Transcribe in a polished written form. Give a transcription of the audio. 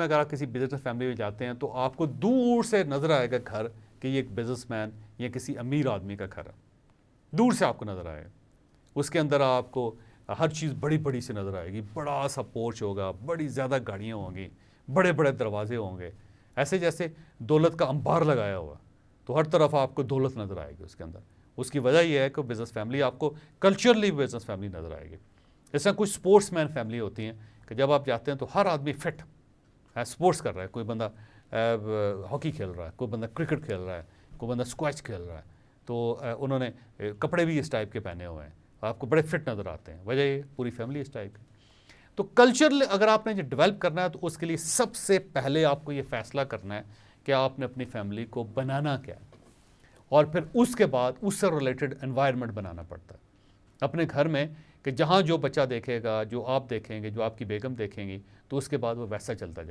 अगर आप किसी बिजनेस फैमिली में जाते हैं तो आपको दूर से नज़र आएगा घर कि ये एक बिजनेसमैन या किसी अमीर आदमी का घर है, दूर से आपको नज़र आएगा। उसके अंदर आपको हर चीज़ बड़ी बड़ी सी नज़र आएगी, बड़ा सा पोर्च होगा, बड़ी ज़्यादा गाड़ियाँ होंगी, बड़े बड़े दरवाजे होंगे, ऐसे जैसे दौलत का अंबार लगाया हुआ। तो हर तरफ आपको दौलत नज़र आएगी उसके अंदर। उसकी वजह यह है कि बिज़नेस फैमिली आपको कल्चरली बिज़नेस फैमिली नज़र आएगी। जैसा कुछ स्पोर्ट्समैन फैमिली होती हैं कि जब आप जाते हैं तो हर आदमी फिट है, स्पोर्ट्स कर रहा है, कोई बंदा हॉकी खेल रहा है, कोई बंदा क्रिकेट खेल रहा है, कोई बंदा स्क्वैश खेल रहा है, तो उन्होंने कपड़े भी इस टाइप के पहने हुए हैं, आपको बड़े फिट नज़र आते हैं। वजह ये पूरी फैमिली इस टाइप की। तो कल्चर अगर आपने जो डेवलप करना है तो उसके लिए सबसे पहले आपको ये फैसला करना है कि आपने अपनी फैमिली को बनाना क्या है, और फिर उसके बाद उससे रिलेटेड एनवायरनमेंट बनाना पड़ता है अपने घर में, कि जहाँ जो बच्चा देखेगा, जो आप देखेंगे, जो आपकी बेगम देखेंगी, तो उसके बाद वो वैसा चलता जाए।